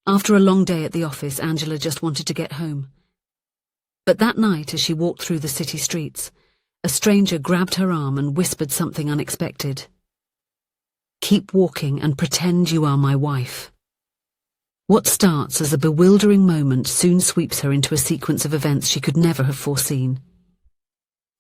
After a long day at the office, Angela just wanted to get home. But that night, as she walked through the city streets, a stranger grabbed her arm and whispered something unexpected. "Keep walking and pretend you are my wife." What starts as a bewildering moment soon sweeps her into a sequence of events she could never have foreseen.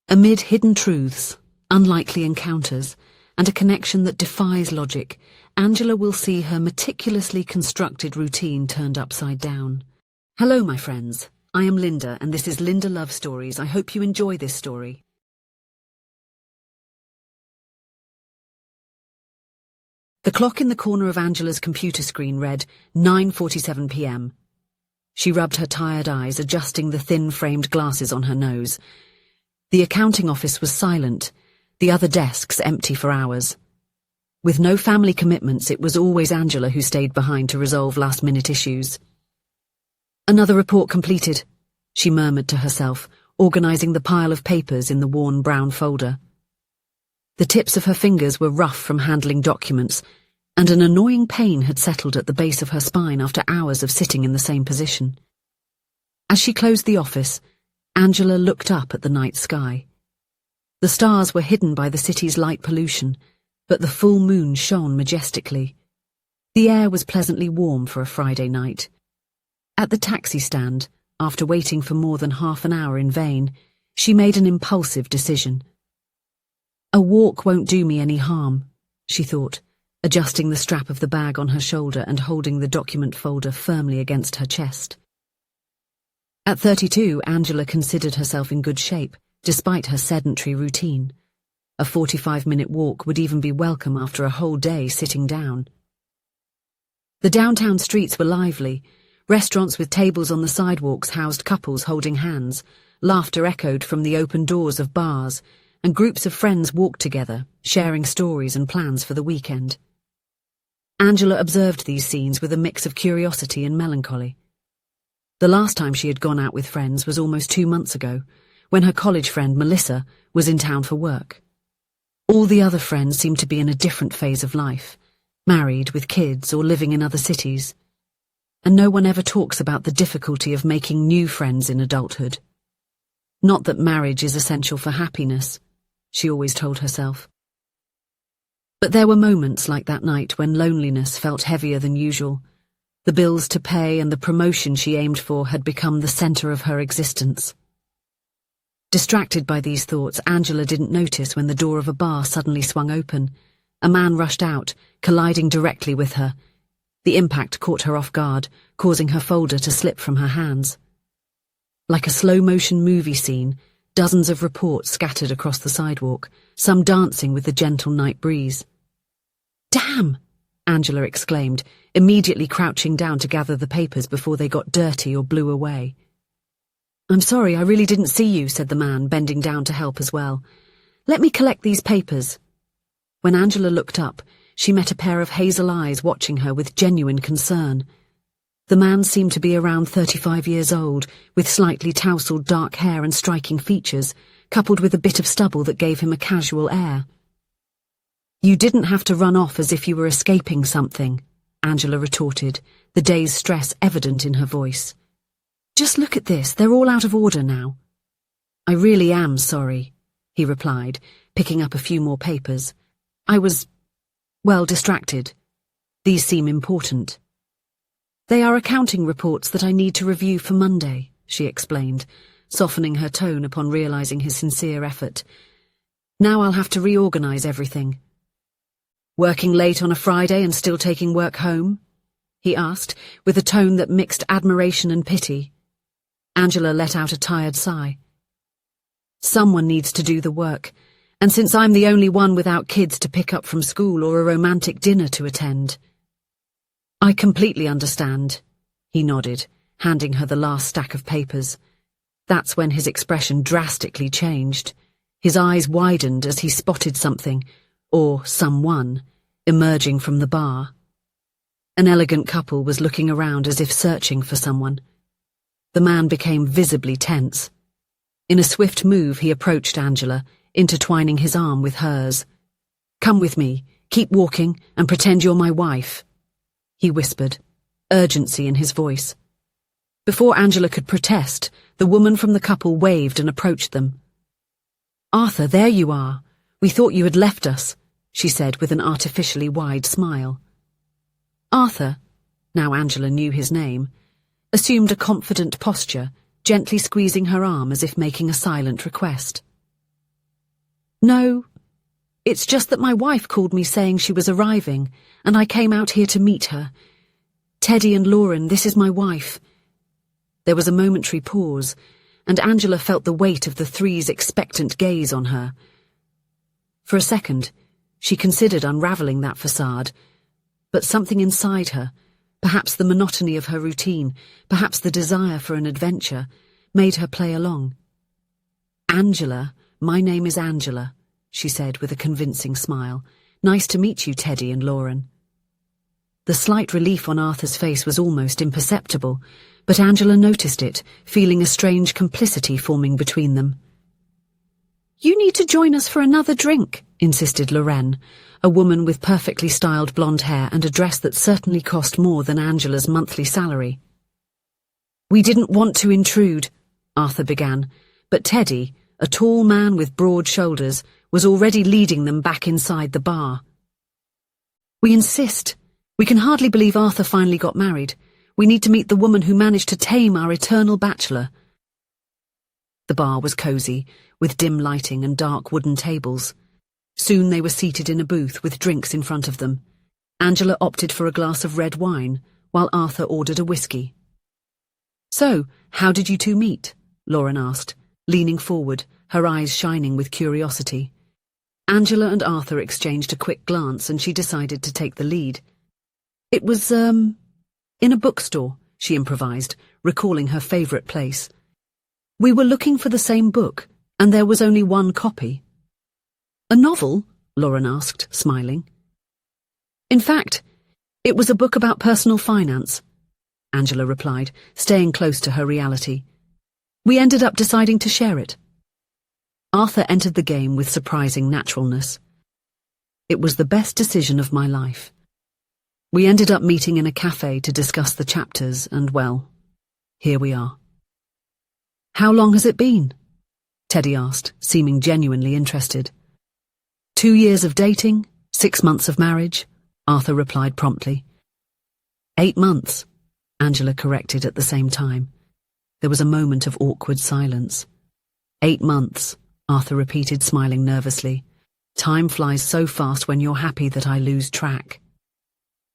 Amid hidden truths, unlikely encounters, and a connection that defies logic, Angela will see her meticulously constructed routine turned upside down. Hello, my friends. I am Linda, and this is Linda Love Stories. I hope you enjoy this story. The clock in the corner of Angela's computer screen read 9:47 p.m. She rubbed her tired eyes, adjusting the thin-framed glasses on her nose. The accounting office was silent, the other desks empty for hours. With no family commitments, it was always Angela who stayed behind to resolve last-minute issues. "Another report completed," she murmured to herself, organizing the pile of papers in the worn brown folder. The tips of her fingers were rough from handling documents, and an annoying pain had settled at the base of her spine after hours of sitting in the same position. As she closed the office, Angela looked up at the night sky. The stars were hidden by the city's light pollution, but the full moon shone majestically. The air was pleasantly warm for a Friday night. At the taxi stand, after waiting for more than half an hour in vain, she made an impulsive decision. "A walk won't do me any harm," she thought, adjusting the strap of the bag on her shoulder and holding the document folder firmly against her chest. At 32, Angela considered herself in good shape, despite her sedentary routine. A 45-minute walk would even be welcome after a whole day sitting down. The downtown streets were lively. Restaurants with tables on the sidewalks housed couples holding hands. Laughter echoed from the open doors of bars, and groups of friends walked together, sharing stories and plans for the weekend. Angela observed these scenes with a mix of curiosity and melancholy. The last time she had gone out with friends was almost 2 months ago, when her college friend Melissa was in town for work. All the other friends seemed to be in a different phase of life, married with kids or living in other cities. And no one ever talks about the difficulty of making new friends in adulthood. Not that marriage is essential for happiness, she always told herself. But there were moments like that night when loneliness felt heavier than usual. The bills to pay and the promotion she aimed for had become the center of her existence. Distracted by these thoughts, Angela didn't notice when the door of a bar suddenly swung open. A man rushed out, colliding directly with her. The impact caught her off guard, causing her folder to slip from her hands. Like a slow-motion movie scene, dozens of reports scattered across the sidewalk, some dancing with the gentle night breeze. "Damn!" Angela exclaimed, immediately crouching down to gather the papers before they got dirty or blew away. "I'm sorry, I really didn't see you," said the man, bending down to help as well. "Let me collect these papers." When Angela looked up, she met a pair of hazel eyes watching her with genuine concern. The man seemed to be around 35 years old, with slightly tousled dark hair and striking features, coupled with a bit of stubble that gave him a casual air. "You didn't have to run off as if you were escaping something," Angela retorted, the day's stress evident in her voice. "Just look at this, they're all out of order now." "I really am sorry," he replied, picking up a few more papers. "I was, distracted. These seem important." "They are accounting reports that I need to review for Monday," she explained, softening her tone upon realizing his sincere effort. "Now I'll have to reorganize everything." "Working late on a Friday and still taking work home?" he asked, with a tone that mixed admiration and pity. Angela let out a tired sigh. "Someone needs to do the work, and since I'm the only one without kids to pick up from school or a romantic dinner to attend—" "I completely understand," he nodded, handing her the last stack of papers. That's when his expression drastically changed. His eyes widened as he spotted something, or someone, emerging from the bar. An elegant couple was looking around as if searching for someone. The man became visibly tense. In a swift move, he approached Angela, intertwining his arm with hers. "Come with me, keep walking, and pretend you're my wife," he whispered, urgency in his voice. Before Angela could protest, the woman from the couple waved and approached them. "Arthur, there you are. We thought you had left us," she said with an artificially wide smile. Arthur, now Angela knew his name, assumed a confident posture, gently squeezing her arm as if making a silent request. "No, it's just that my wife called me saying she was arriving, and I came out here to meet her. Teddy and Lauren, this is my wife." There was a momentary pause, and Angela felt the weight of the three's expectant gaze on her. For a second, she considered unravelling that facade, but something inside her, perhaps the monotony of her routine, perhaps the desire for an adventure, made her play along. "Angela, my name is Angela," she said with a convincing smile. "Nice to meet you, Teddy and Lauren." The slight relief on Arthur's face was almost imperceptible, but Angela noticed it, feeling a strange complicity forming between them. "You need to join us for another drink," insisted Lorraine, a woman with perfectly styled blonde hair and a dress that certainly cost more than Angela's monthly salary. "We didn't want to intrude," Arthur began, but Teddy, a tall man with broad shoulders, was already leading them back inside the bar. "We insist. We can hardly believe Arthur finally got married. We need to meet the woman who managed to tame our eternal bachelor." The bar was cosy, with dim lighting and dark wooden tables. Soon they were seated in a booth with drinks in front of them. Angela opted for a glass of red wine, while Arthur ordered a whiskey. "So, how did you two meet?" Lauren asked, leaning forward, her eyes shining with curiosity. Angela and Arthur exchanged a quick glance and she decided to take the lead. "It was, in a bookstore," she improvised, recalling her favourite place. "We were looking for the same book, and there was only one copy." "A novel?" Lauren asked, smiling. "In fact, it was a book about personal finance," Angela replied, staying close to her reality. "We ended up deciding to share it." Arthur entered the game with surprising naturalness. "It was the best decision of my life. We ended up meeting in a cafe to discuss the chapters, and well, here we are." "How long has it been?" Teddy asked, seeming genuinely interested. 2 years of dating, 6 months of marriage," Arthur replied promptly. 8 months, Angela corrected at the same time. There was a moment of awkward silence. 8 months, Arthur repeated, smiling nervously. "Time flies so fast when you're happy that I lose track."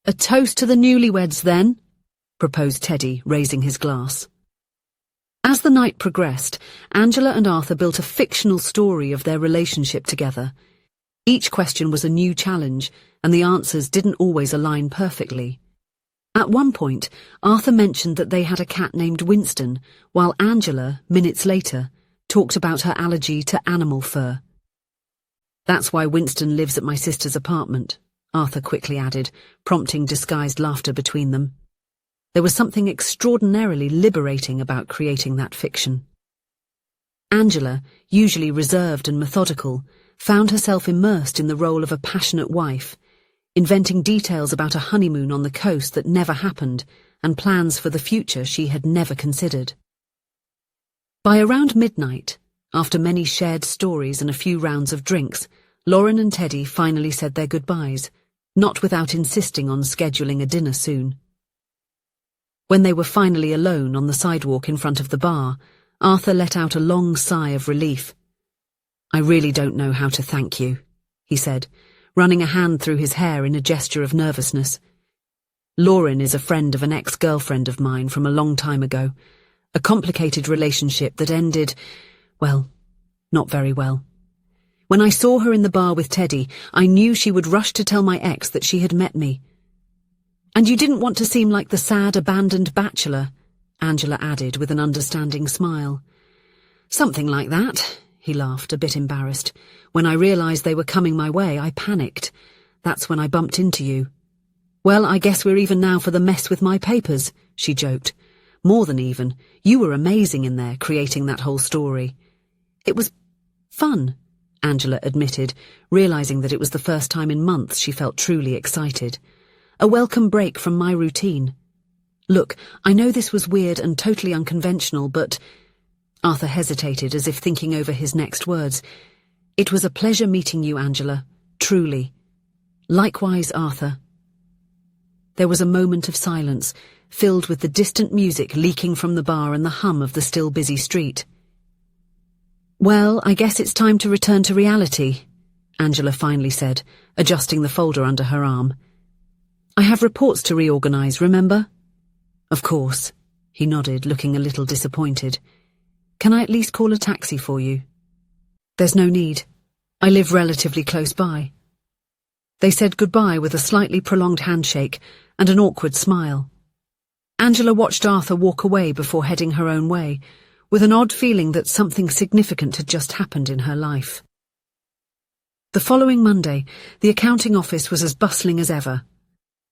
"A toast to the newlyweds, then," proposed Teddy, raising his glass. As the night progressed, Angela and Arthur built a fictional story of their relationship together. Each question was a new challenge, and the answers didn't always align perfectly. At one point, Arthur mentioned that they had a cat named Winston, while Angela, minutes later, talked about her allergy to animal fur. "That's why Winston lives at my sister's apartment," Arthur quickly added, prompting disguised laughter between them. There was something extraordinarily liberating about creating that fiction. Angela, usually reserved and methodical, found herself immersed in the role of a passionate wife, inventing details about a honeymoon on the coast that never happened and plans for the future she had never considered. By around midnight, after many shared stories and a few rounds of drinks, Lauren and Teddy finally said their goodbyes, not without insisting on scheduling a dinner soon. When they were finally alone on the sidewalk in front of the bar, Arthur let out a long sigh of relief. "I really don't know how to thank you," he said, running a hand through his hair in a gesture of nervousness. "Lauren is a friend of an ex-girlfriend of mine from a long time ago, a complicated relationship that ended, well, not very well. When I saw her in the bar with Teddy, I knew she would rush to tell my ex that she had met me. And you didn't want to seem like the sad, abandoned bachelor," Angela added with an understanding smile. "Something like that," he laughed, a bit embarrassed. "When I realised they were coming my way, I panicked. That's when I bumped into you." "Well, I guess we're even now for the mess with my papers," she joked. "More than even. You were amazing in there, creating that whole story." "It was fun," Angela admitted, realising that it was the first time in months she felt truly excited. "A welcome break from my routine." Look, I know this was weird and totally unconventional, but... Arthur hesitated as if thinking over his next words. It was a pleasure meeting you, Angela. Truly. Likewise, Arthur. There was a moment of silence, filled with the distant music leaking from the bar and the hum of the still busy street. Well, I guess it's time to return to reality, Angela finally said, adjusting the folder under her arm. I have reports to reorganize, remember? Of course, he nodded, looking a little disappointed. Can I at least call a taxi for you? There's no need. I live relatively close by. They said goodbye with a slightly prolonged handshake and an awkward smile. Angela watched Arthur walk away before heading her own way, with an odd feeling that something significant had just happened in her life. The following Monday, the accounting office was as bustling as ever.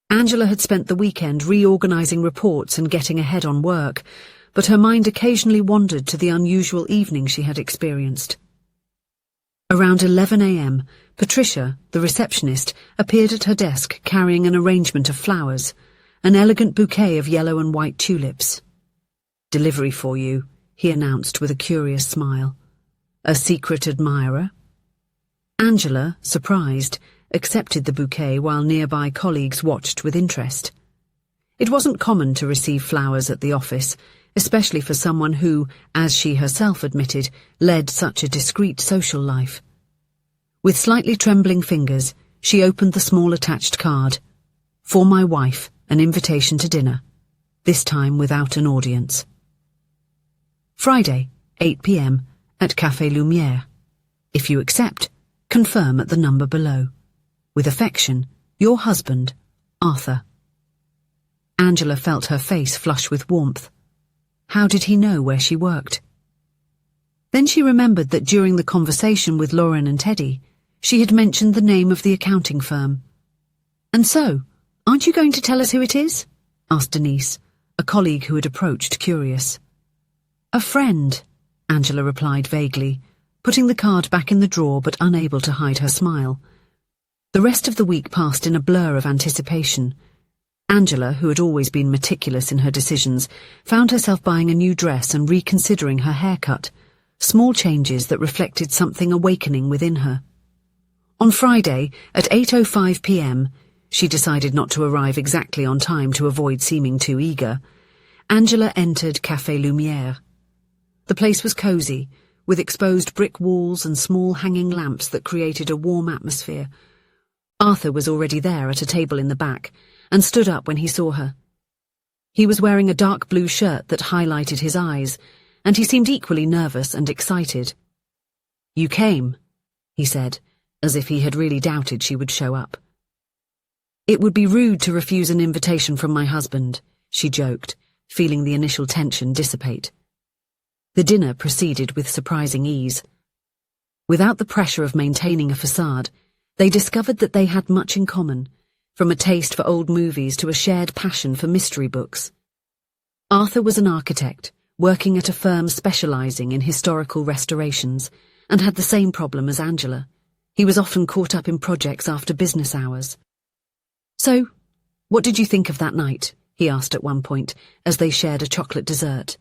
Angela had spent the weekend reorganizing reports and getting ahead on work, but her mind occasionally wandered to the unusual evening she had experienced. Around 11 a.m., Patricia, the receptionist, appeared at her desk carrying an arrangement of flowers, an elegant bouquet of yellow and white tulips. Delivery for you, he announced with a curious smile. A secret admirer? Angela, surprised, accepted the bouquet while nearby colleagues watched with interest. It wasn't common to receive flowers at the office, especially for someone who, as she herself admitted, led such a discreet social life. With slightly trembling fingers, she opened the small attached card. For my wife, an invitation to dinner, this time without an audience. Friday, 8 p.m, at Café Lumière. If you accept, confirm at the number below. With affection, your husband, Arthur. Angela felt her face flush with warmth. How did he know where she worked? Then she remembered that during the conversation with Lauren and Teddy, she had mentioned the name of the accounting firm. And so, aren't you going to tell us who it is? Asked Denise, a colleague who had approached curious. A friend, Angela replied vaguely, putting the card back in the drawer but unable to hide her smile. The rest of the week passed in a blur of anticipation. Angela, who had always been meticulous in her decisions, found herself buying a new dress and reconsidering her haircut, small changes that reflected something awakening within her. On Friday, at 8:05 p.m, she decided not to arrive exactly on time to avoid seeming too eager, Angela entered Café Lumière. The place was cosy, with exposed brick walls and small hanging lamps that created a warm atmosphere. Arthur was already there at a table in the back, and stood up when he saw her. He was wearing a dark blue shirt that highlighted his eyes, and he seemed equally nervous and excited. You came, he said, as if he had really doubted she would show up. It would be rude to refuse an invitation from my husband, she joked, feeling the initial tension dissipate. The dinner proceeded with surprising ease. Without the pressure of maintaining a facade, they discovered that they had much in common, from a taste for old movies to a shared passion for mystery books. Arthur was an architect, working at a firm specializing in historical restorations, and had the same problem as Angela. He was often caught up in projects after business hours. So, what did you think of that night? He asked at one point, as they shared a chocolate dessert.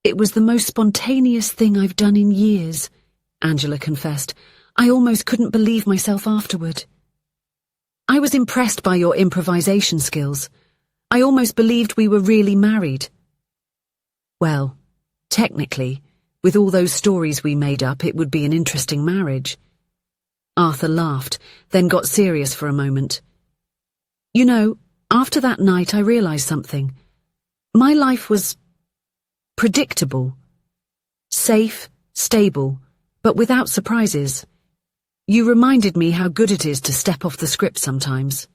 It was the most spontaneous thing I've done in years, Angela confessed. I almost couldn't believe myself afterward. I was impressed by your improvisation skills. I almost believed we were really married. Well, technically, with all those stories we made up, it would be an interesting marriage. Arthur laughed, then got serious for a moment. You know, after that night I realized something. My life was predictable. Safe, stable, but without surprises. You reminded me how good it is to step off the script sometimes.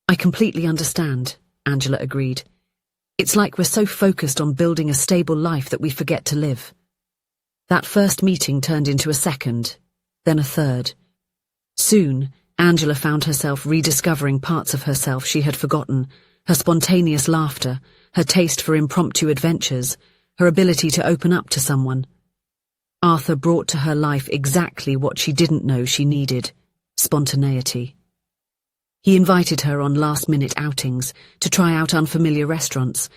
I completely understand, Angela agreed. It's like we're so focused on building a stable life that we forget to live. That first meeting turned into a second, then a third. Soon, Angela found herself rediscovering parts of herself she had forgotten, her spontaneous laughter, her taste for impromptu adventures, her ability to open up to someone. Arthur brought to her life exactly what she didn't know she needed: spontaneity. He invited her on last-minute outings, to try out unfamiliar restaurants,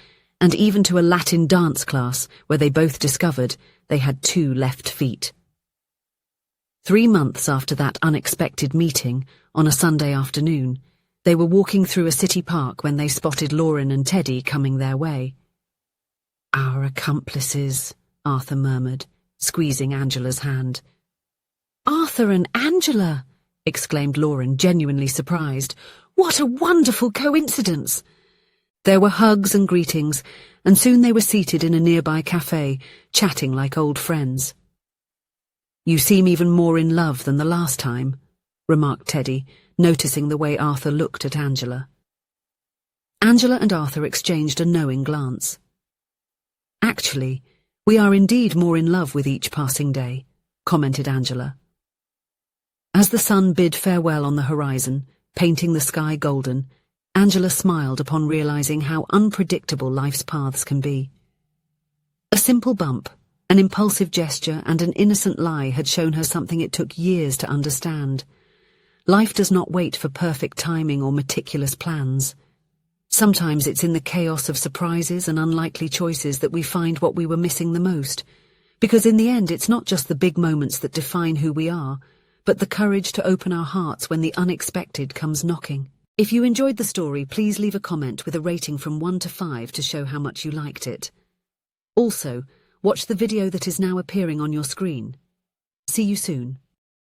and even to a Latin dance class where they both discovered they had 2 left feet. 3 months after that unexpected meeting, on a Sunday afternoon, they were walking through a city park when they spotted Lauren and Teddy coming their way. "Our accomplices," Arthur murmured, squeezing Angela's hand. "Arthur and Angela!" exclaimed Lauren, genuinely surprised. "What a wonderful coincidence!" There were hugs and greetings, and soon they were seated in a nearby cafe, chatting like old friends. "You seem even more in love than the last time," remarked Teddy, noticing the way Arthur looked at Angela. Angela and Arthur exchanged a knowing glance. "Actually, we are indeed more in love with each passing day," commented Angela. As the sun bid farewell on the horizon, painting the sky golden, Angela smiled upon realizing how unpredictable life's paths can be. A simple bump, an impulsive gesture, and an innocent lie had shown her something it took years to understand. Life does not wait for perfect timing or meticulous plans. Sometimes it's in the chaos of surprises and unlikely choices that we find what we were missing the most, because in the end it's not just the big moments that define who we are, but the courage to open our hearts when the unexpected comes knocking. If you enjoyed the story, please leave a comment with a rating from 1 to 5 to show how much you liked it. Also, watch the video that is now appearing on your screen. See you soon.